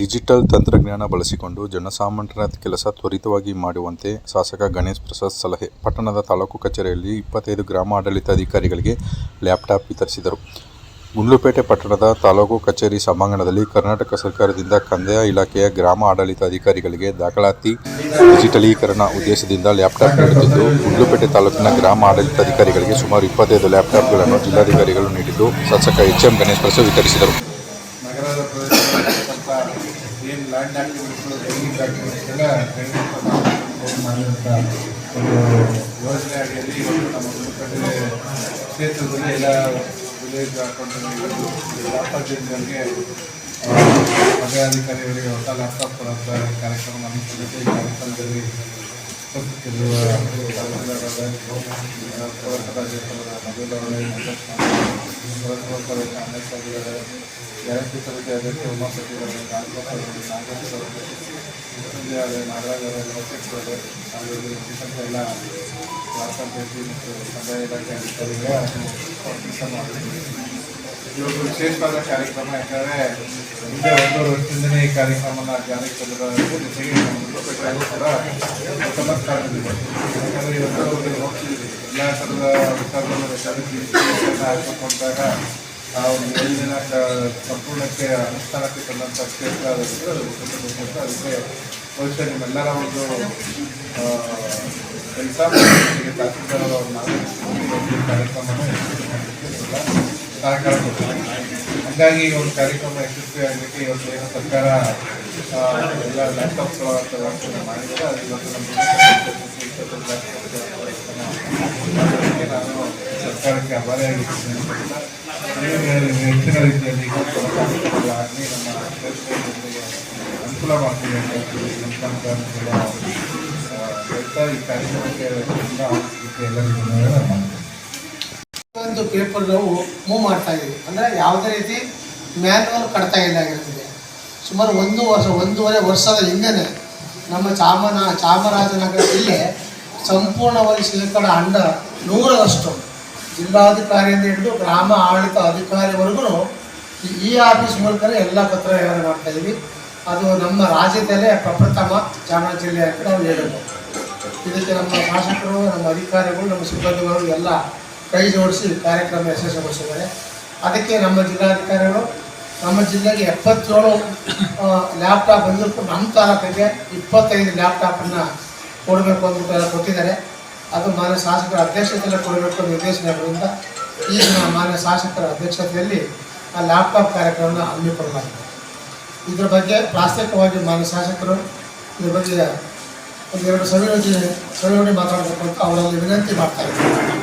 Digital ತಂತ್ರಜ್ಞಾನ ಬಳಸಿಕೊಂಡು ಜನಸಾಮಾನ್ಯರ ಕೆಲಸ ತ್ವರಿತವಾಗಿ ಮಾಡುವಂತೆ ಶಾಸಕ ಗಣೇಶ್ ಪ್ರಸಾದ್ ಸಲಹೆ. ಪಟ್ಟಣದ ತಾಲೂಕು ಕಚೇರಿಯಲ್ಲಿ 25 ಗ್ರಾಮಾಡಳಿತಾಧಿಕಾರಿಗಳಿಗೆ ಲ್ಯಾಪ್ಟಾಪ್ ವಿತರಿಸಿದರು. ಗುಂಡ್ಲುಪೇಟೆ ಪಟ್ಟಣದ ತಾಲೂಕು ಕಚೇರಿ ಸಭಾಂಗಣದಲ್ಲಿ ಕರ್ನಾಟಕ ಸರ್ಕಾರದಿಂದ ಕಂದಾಯ ಇಲಾಖೆಯ ಗ್ರಾಮ ಆಡಳಿತಾಧಿಕಾರಿಗಳಿಗೆ ದಾಖಲಾತಿ ಡಿಜಿಟಲೀಕರಣ ಉದ್ದೇಶದಿಂದ ಲ್ಯಾಪ್ಟಾಪ್ ನೀಡುತ್ತಿದ್ದು, ಗುಂಡ್ಲುಪೇಟೆ ತಾಲೂಕಿನ ಗ್ರಾಮ ಆಡಳಿತಾಧಿಕಾರಿಗಳಿಗೆ ಸುಮಾರು 25 ಲ್ಯಾಪ್ಟಾಪ್ಗಳನ್ನು ಜಿಲ್ಲಾಧಿಕಾರಿಗಳು ನೀಡಿದ್ದು, ಶಾಸಕ ಎಚ್.ಎಂ. ಗಣೇಶ್ ಪ್ರಸಾದ್ ವಿತರಿಸಿದರು. ನಗರದ ಪ್ರದೇಶದಲ್ಲಿ ಏನು ಲ್ಯಾಂಡ್ ಆಕ್ಟಿವಿಟೀಸ್ಗಳು ಡೆವಲಪಿಂಗ್ ಆಕ್ಟಿವಿಟೀಸ್ಗೆಲ್ಲ ಮಾಡಿದಂಥ ಒಂದು ಯೋಜನೆ ಅಡಿಯಲ್ಲಿ ಇವತ್ತು ನಮ್ಮ ಗುಂಡ್ಲುಪೇಟೆ ಕ್ಷೇತ್ರದಲ್ಲಿ ಎಲ್ಲ ವಿಲೇಜ್ ಅಕೌಂಟ್ಗಳಿಗೆ ಲ್ಯಾಪ್ಟಾಪ್ಗಳಿಗೆ ಪದಾಧಿಕಾರಿಗಳಿಗೆ ಹೊಸ ಲ್ಯಾಪ್ಟಾಪ್ ಕೊಡುವಂಥ ಕಾರ್ಯಕ್ರಮ ಹಮ್ಮಿಕೊಂಡಿದ್ದು. ಈ ಕಾರ್ಯಕ್ರಮದಲ್ಲಿ ಉಪಸ್ಥಿತರಿರುವ ಗ್ಯಾರಂಟಿ ಸಮಿತಿ ಅಧ್ಯಕ್ಷ ಉಮಾಪತಿ ಅವರು, ನಾಗೇಶ್ ಅವರು, ನಾಗರಾಜ್ ಅವರು, ಲೋಕೇಶ್ ಅವರು ಹಾಗೂ ಎಲ್ಲ ವಾರ್ತಾ ಭೇಟಿ ಮತ್ತು ಕಂದಾಯ ಇಲಾಖೆ ಅಧಿಕಾರಿಗಳ ಕೆಲಸ ಮಾಡಿದ್ದೀವಿ. ಇವತ್ತು ವಿಶೇಷವಾದ ಕಾರ್ಯಕ್ರಮ. ಯಾಕಂದರೆ ಹಿಂದೆ 1.5 ವರ್ಷದಿಂದಲೇ ಈ ಕಾರ್ಯಕ್ರಮನ ಜಾರಿಗೆ ತಂದಿರೋದ್ರ ಜೊತೆಗೆ ನಮ್ಮ ಕೂಡ ಉತ್ತಮ ಸ್ಥಾನದಲ್ಲಿದೆ. ಯಾಕಂದರೆ ಇವತ್ತು ಎಲ್ಲ ಥರದ ವಿಚಾರಗಳನ್ನು ಹಾಕಬೇಕು ಅಂದಾಗ ಆ ಒಂದು ಯೋಜನೆಯ ಸಂಪೂರ್ಣಕ್ಕೆ ಅನುಷ್ಠಾನಕ್ಕೆ ತಂದಂಥ ಕ್ಷೇತ್ರ ಅದಕ್ಕೆ ಬಹುಶಃ ನಿಮ್ಮೆಲ್ಲರ ಒಂದು ಕೆಲಸ ತಹಸೀಲ್ದಾರ್ ಕಾರ್ಯಕ್ರಮವನ್ನು ಸಹಕಾರ ಕೊಡ್ತಾರೆ. ಹಾಗಾಗಿ ಈ ಒಂದು ಕಾರ್ಯಕ್ರಮ ಯಶಸ್ವಿ ಆಗಲಿಕ್ಕೆ ಇವತ್ತು ಏನು ಸರ್ಕಾರ ಎಲ್ಲ ಲ್ಯಾಪ್ಟಾಪ್ಗಳ ವ್ಯವಸ್ಥೆ ಮಾಡಿದರೆ ಅದು ಇವತ್ತು ನಮ್ಮ ನಾನು ಸರ್ಕಾರಕ್ಕೆ ಆಭಾರಿಯಾಗಿದ್ದೇನೆ. ಹೆಚ್ಚಿನ ರೀತಿಯಲ್ಲಿ ಆಗಲಿ ನಮ್ಮ ಜನರಿಗೆ ಅನುಕೂಲ ಮಾಡ್ತೀವಿ ಅಂತ ಹೇಳ್ತಾ ಈ ಕಾರ್ಯಕ್ರಮಕ್ಕೆ ಎಲ್ಲರಿಗೂ ಒಂದು ಪೇಪರ್ ನಾವು ಮೂವ್ ಮಾಡ್ತಾ ಇದ್ದೀವಿ. ಅಂದರೆ ಯಾವುದೇ ರೀತಿ ಮ್ಯಾನ್ಯುವಲ್ ಕಟ್ತಾ ಇಲ್ಲ ಆಗಿರ್ತದೆ. ಸುಮಾರು 1.5 ವರ್ಷದ ಹಿಂದೆ ನಮ್ಮ ಚಾಮರಾಜನಗರ ಜಿಲ್ಲೆ ಸಂಪೂರ್ಣವಾಗಿ ಶೇಕಡ 100% ಜಿಲ್ಲಾಧಿಕಾರಿಯಿಂದ ಹಿಡಿದು ಗ್ರಾಮ ಆಡಳಿತ ಅಧಿಕಾರಿವರೆಗೂ ಈ ಆಫೀಸ್ ಮೂಲಕನೇ ಎಲ್ಲ ಪತ್ರ ವ್ಯವಹಾರ ಮಾಡ್ತಾಯಿದ್ವಿ. ಅದು ನಮ್ಮ ರಾಜ್ಯದಲ್ಲೇ ಪ್ರಪ್ರಥಮ ಚಾಮರಾಜ ಜಿಲ್ಲೆ ಅಂತ ನಾವು ಹೇಳಬಹುದು. ಇದಕ್ಕೆ ನಮ್ಮ ಶಾಸಕರು, ನಮ್ಮ ಅಧಿಕಾರಿಗಳು, ನಮ್ಮ ಸಿಬ್ಬಂದಿಗಳು ಎಲ್ಲ ಕೈ ಜೋಡಿಸಿ ಕಾರ್ಯಕ್ರಮ ಯಶಸ್ವಿಗೊಳಿಸಿದ್ದಾರೆ. ಅದಕ್ಕೆ ನಮ್ಮ ಜಿಲ್ಲಾಧಿಕಾರಿಗಳು ನಮ್ಮ ಜಿಲ್ಲೆಗೆ 77 ಲ್ಯಾಪ್ಟಾಪ್ ಬಂದಿರ್ತು. ನಮ್ಮ ತಾಲೂಕಿಗೆ 25 ಲ್ಯಾಪ್ಟಾಪನ್ನು ಕೊಡಬೇಕು ಅಂದ್ಬಿಟ್ಟು ಕೊಟ್ಟಿದ್ದಾರೆ. ಅದು ಮಾನ್ಯ ಶಾಸಕರ ಅಧ್ಯಕ್ಷತೆಯಲ್ಲಿ ಕೊಡಬೇಕು ನಿರ್ದೇಶನಗಳಿಂದ ಈಗ ಮಾನ್ಯ ಶಾಸಕರ ಅಧ್ಯಕ್ಷತೆಯಲ್ಲಿ ಆ ಲ್ಯಾಪ್ಟಾಪ್ ಕಾರ್ಯಕ್ರಮವನ್ನು ಹಮ್ಮಿಕೊಳ್ಳಲಾಗಿದೆ. ಇದರ ಬಗ್ಗೆ ಪ್ರಾಸ್ತಾವಿಕವಾಗಿ ಮಾನ್ಯ ಶಾಸಕರು ಇದ್ರ ಬಗ್ಗೆ ಒಂದೆರಡು ಸವಿನೋಡಿ ಮಾತಾಡಬೇಕು ಅಂತ ಅವರಲ್ಲಿ ವಿನಂತಿ ಮಾಡ್ತಾ ಇದ್ದಾರೆ.